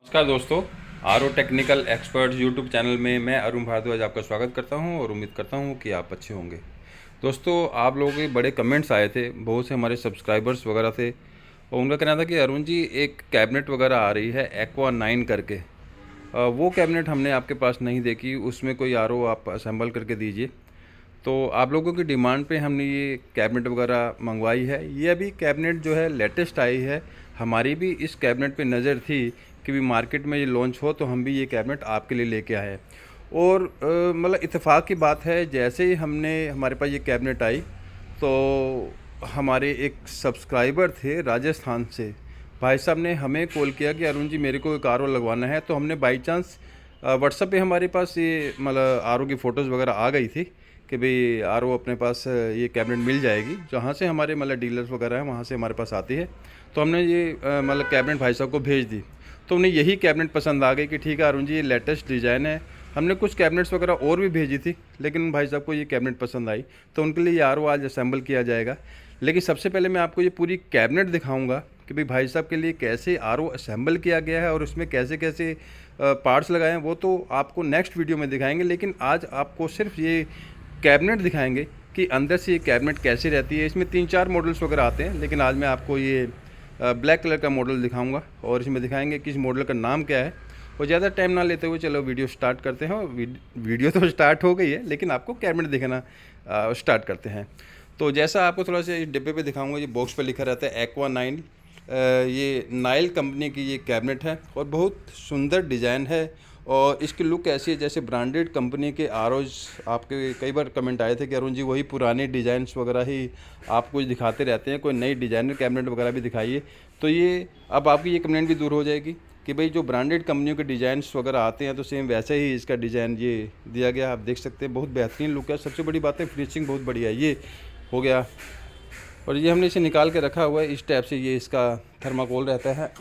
नमस्कार दोस्तों, R technical experts YouTube channel में मैं अरुण भारद्वाज आपका स्वागत करता हूं और उम्मीद करता हूं कि आप अच्छे होंगे। दोस्तों, आप लोगों के बड़े कमेंट्स आए थे, बहुत से हमारे सब्सक्राइबर्स वगैरह थे और उनका कहना था कि अरुण जी एक कैबिनेट वगैरह आ रही है एक्वा 9 करके। वो कैबिनेट हमने आपके पास नहीं देखी, उसमें कोई आर आप असेंबल करके दीजिए। तो आप लोगों की डिमांड पे हमने ये कैबिनेट वगैरह मंगवाई है। ये अभी कैबिनेट जो है लेटेस्ट आई है। हमारी भी इस कैबिनेट पे नज़र थी कि भी मार्केट में ये लॉन्च हो तो हम भी ये कैबिनेट आपके लिए लेके आए। और मतलब इत्तेफाक की बात है, जैसे ही हमारे पास ये कैबिनेट आई तो हमारे एक सब्सक्राइबर थे राजस्थान से, भाई साहब ने हमें कॉल किया कि अरुण जी मेरे को एक आर लगवाना है। तो हमने बाई चांस व्हाट्सएप पे हमारे पास ये मतलब आर की फ़ोटोज़ वगैरह आ गई थी कि भाई आर अपने पास ये कैबिनेट मिल जाएगी, जहाँ से हमारे मतलब डीलर्स वगैरह हैं वहाँ से हमारे पास आती है। तो हमने ये मतलब कैबिनेट भाई साहब को भेज दी। तो उन्हें यही कैबिनेट पसंद आ गई कि ठीक है अरुण जी ये लेटेस्ट डिज़ाइन है। हमने कुछ कैबिनेट्स वगैरह और भी भेजी थी, लेकिन भाई साहब को ये कैबिनेट पसंद आई, तो उनके लिए ये आर आज असेंबल किया जाएगा। लेकिन सबसे पहले मैं आपको ये पूरी कैबिनेट दिखाऊंगा कि भाई साहब के लिए कैसे आर असेंबल किया गया है और उसमें कैसे कैसे पार्ट्स लगाए हैं, वो तो आपको नेक्स्ट वीडियो में दिखाएंगे। लेकिन आज आपको सिर्फ ये कैबिनेट दिखाएंगे कि अंदर से ये कैबिनेट कैसी रहती है। इसमें 3-4 मॉडल्स वगैरह आते हैं, लेकिन आज मैं आपको ये ब्लैक कलर का मॉडल दिखाऊंगा और इसमें दिखाएंगे कि इस मॉडल का नाम क्या है। और ज़्यादा टाइम ना लेते हुए चलो वीडियो स्टार्ट करते हैं। वीडियो तो स्टार्ट हो गई है, लेकिन आपको कैबिनेट दिखाना स्टार्ट करते हैं। तो जैसा आपको थोड़ा सा इस डिब्बे पे दिखाऊंगा, ये बॉक्स पे लिखा रहता है एक्वा 9। ये नाइल कंपनी की ये कैबिनेट है और बहुत सुंदर डिज़ाइन है। और इसकी लुक ऐसी है जैसे ब्रांडेड कंपनी के आरओज। आपके कई बार कमेंट आए थे कि अरुण जी वही पुराने डिज़ाइंस वगैरह ही आप कुछ दिखाते रहते हैं, कोई नई डिज़ाइनर कैबिनेट वगैरह भी दिखाइए। तो ये अब आपकी ये कंप्लेंट भी दूर हो जाएगी कि भाई जो ब्रांडेड कंपनियों के डिज़ाइंस वगैरह आते हैं तो सेम वैसे ही इसका डिज़ाइन ये दिया गया। आप देख सकते हैं बहुत बेहतरीन लुक है। सबसे बड़ी बात है फिनिशिंग बहुत बढ़िया है। ये हो गया, और ये हमने इसे निकाल के रखा हुआ है इस टाइप से। ये इसका थर्माकोल रहता है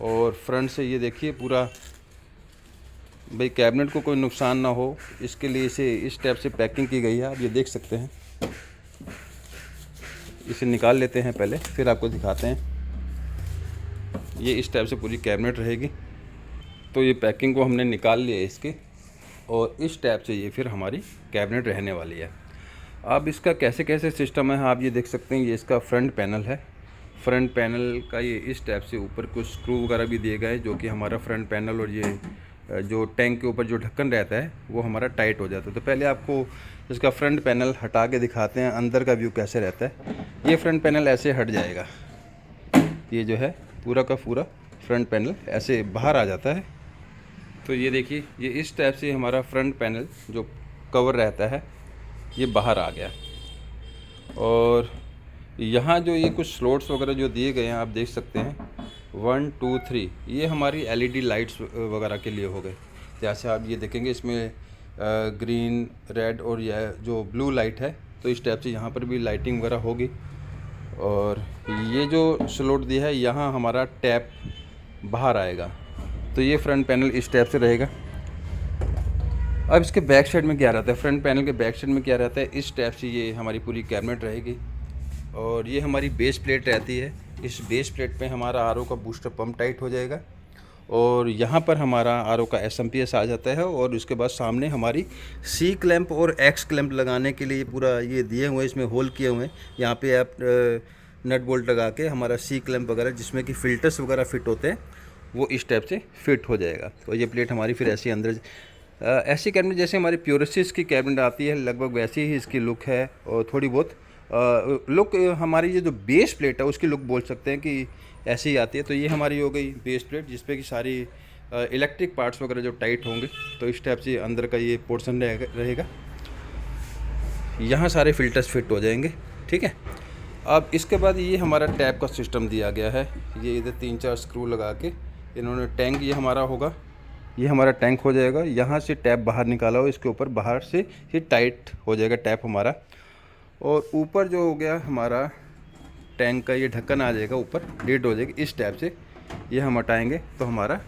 और फ्रंट से ये देखिए पूरा, भाई कैबिनेट को कोई नुकसान ना हो इसके लिए इसे इस टाइप से पैकिंग की गई है। आप ये देख सकते हैं। इसे निकाल लेते हैं पहले, फिर आपको दिखाते हैं। ये इस टाइप से पूरी कैबिनेट रहेगी। तो ये पैकिंग को हमने निकाल लिया इसके, और इस टाइप से ये फिर हमारी कैबिनेट रहने वाली है। अब इसका कैसे कैसे सिस्टम है आप ये देख सकते हैं। ये इसका फ्रंट पैनल है। फ्रंट पैनल का ये इस टाइप से ऊपर कुछ स्क्रू वगैरह भी दिए गए, जो कि हमारा फ्रंट पैनल और ये जो टैंक के ऊपर जो ढक्कन रहता है वो हमारा टाइट हो जाता है। तो पहले आपको इसका फ्रंट पैनल हटा के दिखाते हैं अंदर का व्यू कैसे रहता है। ये फ्रंट पैनल ऐसे हट जाएगा, ये जो है पूरा का पूरा फ्रंट पैनल ऐसे बाहर आ जाता है। तो ये देखिए, ये इस टाइप से हमारा फ्रंट पैनल जो कवर रहता है ये बाहर आ गया। और यहाँ जो ये कुछ स्लॉट्स वगैरह जो दिए गए हैं आप देख सकते हैं, 1 2 3, ये हमारी एलईडी लाइट्स वगैरह के लिए हो गए। जैसे आप ये देखेंगे इसमें ग्रीन, रेड और यह जो ब्लू लाइट है, तो इस टाइप से यहाँ पर भी लाइटिंग वगैरह होगी। और ये जो स्लॉट दिया है यहाँ हमारा टैप बाहर आएगा। तो ये फ्रंट पैनल इस टाइप से रहेगा। अब इसके बैक साइड में क्या रहता है, फ्रंट पैनल के बैक साइड में क्या रहता है, इस टाइप से ये हमारी पूरी कैबिनेट रहेगी। और ये हमारी बेस प्लेट रहती है। इस बेस प्लेट पे हमारा आरओ का बूस्टर पंप टाइट हो जाएगा और यहाँ पर हमारा आरओ का एसएमपीएस आ जाता है। और उसके बाद सामने हमारी सी क्लैंप और एक्स क्लैंप लगाने के लिए पूरा ये दिए हुए हैं, इसमें होल किए हुए हैं। यहाँ पे आप नट बोल्ट लगा के हमारा सी क्लैंप वगैरह जिसमें कि फ़िल्टर्स वगैरह फ़िट होते हैं वो इस टाइप से फिट हो जाएगा। तो ये प्लेट हमारी फिर ऐसी अंदर ऐसी कैबिनेट जैसे हमारी प्योरसिस की कैबिनेट आती है लगभग वैसी ही इसकी लुक है। और थोड़ी बहुत लुक हमारी ये जो बेस प्लेट है उसकी लुक बोल सकते हैं कि ऐसी ही आती है। तो ये हमारी हो गई बेस प्लेट जिसपे कि सारी इलेक्ट्रिक पार्ट्स वगैरह जो टाइट होंगे। तो इस टाइप से अंदर का ये पोर्शन रहेगा। यहाँ सारे फिल्टर्स फिट हो जाएंगे, ठीक है। अब इसके बाद ये हमारा टैप का सिस्टम दिया गया है। ये इधर 3-4 स्क्रू लगा के इन्होंने टैंक, ये हमारा होगा, ये हमारा टैंक हो जाएगा। यहाँ से टैप बाहर निकाला हो, इसके ऊपर बाहर से ही टाइट हो जाएगा टैप हमारा। और ऊपर जो हो गया हमारा टैंक का ये ढक्कन आ जाएगा, ऊपर लीड हो जाएगी इस टाइप से। ये हम हटाएंगे तो हमारा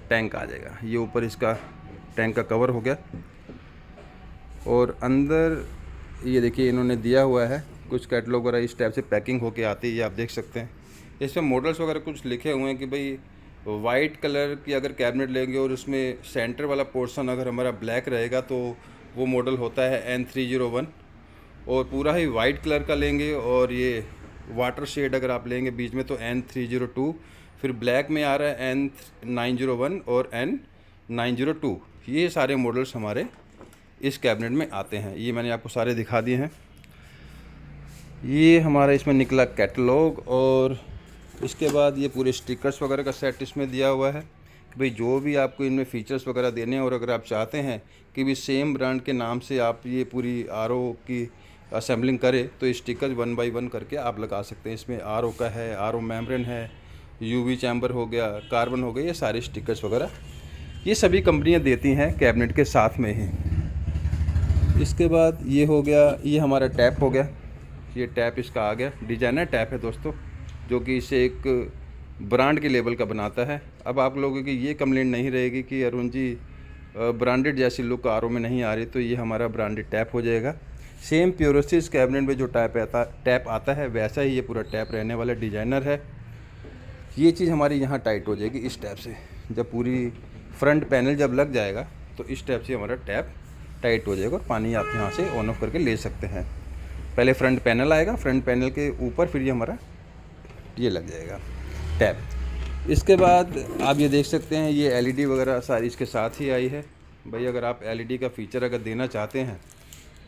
टैंक आ जाएगा। ये ऊपर इसका टैंक का कवर हो गया। और अंदर ये देखिए इन्होंने दिया हुआ है कुछ कैटलॉग वगैरह इस टाइप से पैकिंग होके आती है, ये आप देख सकते हैं। इसमें मॉडल्स वगैरह कुछ लिखे हुए हैं कि भाई वाइट कलर की अगर कैबिनेट लेंगे और उसमें सेंटर वाला पोर्शन अगर हमारा ब्लैक रहेगा तो वो मॉडल होता है N301। और पूरा ही वाइट कलर का लेंगे और ये वाटर शेड अगर आप लेंगे बीच में तो N302। फिर ब्लैक में आ रहा है N901 और N902। ये सारे मॉडल्स हमारे इस कैबिनेट में आते हैं। ये मैंने आपको सारे दिखा दिए हैं। ये हमारा इसमें निकला कैटलॉग और इसके बाद ये पूरे स्टिकर्स वगैरह का सेट इसमें दिया हुआ है कि भाई जो भी आपको इनमें फ़ीचर्स वगैरह देने हैं और अगर आप चाहते हैं कि भी सेम ब्रांड के नाम से आप ये पूरी RO की असेंबलिंग करें तो स्टिकर 1 बाय 1 करके आप लगा सकते हैं। इसमें RO का है, RO मेम्ब्रेन है, UV चैम्बर हो गया, कार्बन हो गया, ये सारे स्टिकर्स वगैरह ये सभी कंपनियाँ देती हैं कैबिनेट के साथ में ही। इसके बाद ये हो गया, ये हमारा टैप हो गया। ये टैप इसका आ गया, डिजाइनर टैप है दोस्तों, जो कि इसे एक ब्रांड के लेवल का बनाता है। अब आप लोगों की ये कंप्लेंट नहीं रहेगी कि अरुण जी ब्रांडेड जैसी लुक RO में नहीं आ रही, तो ये हमारा ब्रांडेड टैप हो जाएगा। सेम प्योरोसिस कैबिनेट में जो टैप आता है वैसा ही ये पूरा टैप रहने वाला डिजाइनर है। ये चीज़ हमारी यहाँ टाइट हो जाएगी इस टैप से। जब पूरी फ्रंट पैनल जब लग जाएगा तो इस टैप से हमारा टैप टाइट हो जाएगा और पानी आप यहाँ से ऑन ऑफ करके ले सकते हैं। पहले फ्रंट पैनल आएगा, फ्रंट पैनल के ऊपर फिर ये हमारा ये लग जाएगा टैप। इसके बाद आप ये देख सकते हैं ये LED वगैरह सारी इसके साथ ही आई है। भाई अगर आप LED का फ़ीचर अगर देना चाहते हैं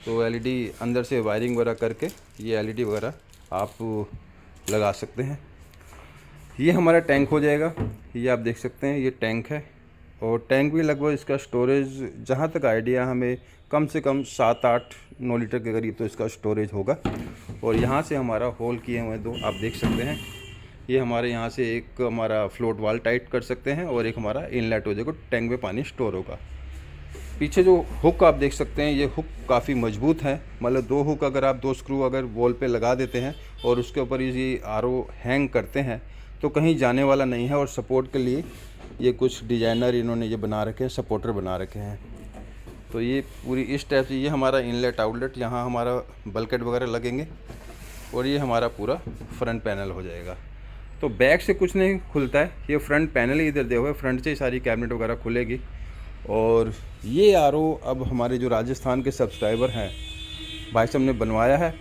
तो LED अंदर से वायरिंग वगैरह करके ये LED वगैरह आप लगा सकते हैं। ये हमारा टैंक हो जाएगा। ये आप देख सकते हैं ये टैंक है और टैंक भी लगभग इसका स्टोरेज जहाँ तक आइडिया हमें कम से कम 7-8-9 लीटर के करीब तो इसका स्टोरेज होगा। और यहाँ से हमारा होल किए हुए दो आप देख सकते हैं। ये हमारे यहाँ से एक हमारा फ्लोट वाल टाइट कर सकते हैं और एक हमारा इनलेट हो जाएगा, टैंक में पानी स्टोर होगा। पीछे जो हुक आप देख सकते हैं ये हुक काफ़ी मजबूत है, मतलब 2 हुक अगर आप 2 स्क्रू अगर वॉल पे लगा देते हैं और उसके ऊपर ये RO हैंग करते हैं तो कहीं जाने वाला नहीं है। और सपोर्ट के लिए ये कुछ डिजाइनर इन्होंने ये बना रखे हैं, सपोर्टर बना रखे हैं। तो ये पूरी इस टाइप से ये हमारा इनलेट आउटलेट, यहाँ हमारा बल्केट वगैरह लगेंगे और ये हमारा पूरा फ्रंट पैनल हो जाएगा। तो बैक से कुछ नहीं खुलता है, ये फ्रंट पैनल ही इधर दिया हुआ है, फ्रंट से ही सारी कैबिनेट वगैरह खुलेगी। और ये RO अब हमारे जो राजस्थान के सब्सक्राइबर हैं भाई साहब ने बनवाया है,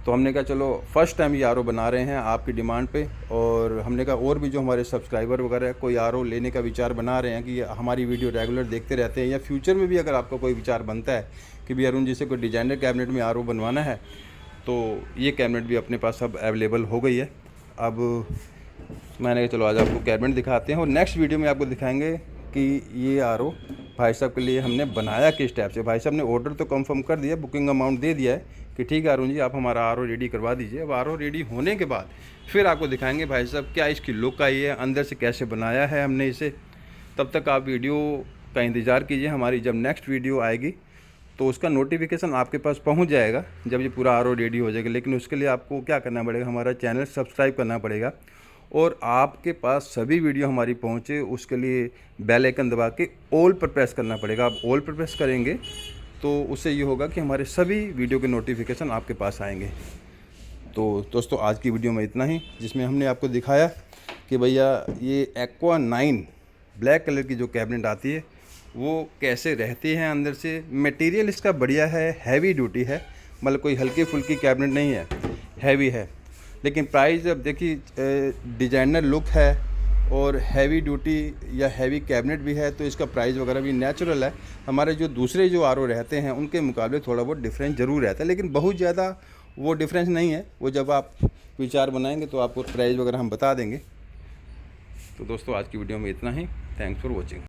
तो हमने कहा चलो फर्स्ट टाइम ये RO बना रहे हैं आपकी डिमांड पे। और हमने कहा और भी जो हमारे सब्सक्राइबर वगैरह कोई RO लेने का विचार बना रहे हैं कि हमारी वीडियो रेगुलर देखते रहते हैं या फ्यूचर में भी अगर आपका कोई विचार बनता है कि भी अरुण जी से कोई डिजाइनर कैबिनेट में RO बनवाना है तो ये कैबिनेट भी अपने पास अब अवेलेबल हो गई है। अब मैंने कहा चलो आज आपको कैबिनेट दिखाते हैं और नेक्स्ट वीडियो में आपको दिखाएंगे कि ये RO भाई साहब के लिए हमने बनाया किस टाइप से। भाई साहब ने ऑर्डर तो कंफर्म कर दिया, बुकिंग अमाउंट दे दिया है कि ठीक है अरुण जी आप हमारा RO रेडी करवा दीजिए। अब RO रेडी होने के बाद फिर आपको दिखाएंगे भाई साहब क्या इसकी लुक आई है, अंदर से कैसे बनाया है हमने इसे। तब तक आप वीडियो का इंतज़ार कीजिए, हमारी जब नेक्स्ट वीडियो आएगी तो उसका नोटिफिकेशन आपके पास पहुंच जाएगा जब ये पूरा RO रेडी हो जाएगा। लेकिन उसके लिए आपको क्या करना पड़ेगा, हमारा चैनल सब्सक्राइब करना पड़ेगा और आपके पास सभी वीडियो हमारी पहुंचे उसके लिए बेल आइकन दबा के ऑल पर प्रेस करना पड़ेगा। आप ऑल पर प्रेस करेंगे तो उससे ये होगा कि हमारे सभी वीडियो के नोटिफिकेशन आपके पास आएंगे। तो दोस्तों आज की वीडियो में इतना ही, जिसमें हमने आपको दिखाया कि भैया ये एक्वा 9 ब्लैक कलर की जो कैबिनेट आती है वो कैसे रहती है अंदर से। मटेरियल इसका बढ़िया है, हैवी ड्यूटी है, मतलब कोई हल्की फुल्की कैबिनेट नहीं है, हैवी है। लेकिन प्राइस अब देखिए डिजाइनर लुक है और हैवी ड्यूटी या हैवी कैबिनेट भी है तो इसका प्राइस वगैरह भी नेचुरल है। हमारे जो दूसरे जो RO रहते हैं उनके मुकाबले थोड़ा बहुत डिफरेंस ज़रूर रहता है, लेकिन बहुत ज़्यादा वो डिफरेंस नहीं है। वो जब आप विचार बनाएंगे तो आपको प्राइस वगैरह हम बता देंगे। तो दोस्तों आज की वीडियो में इतना ही। Thanks for watching.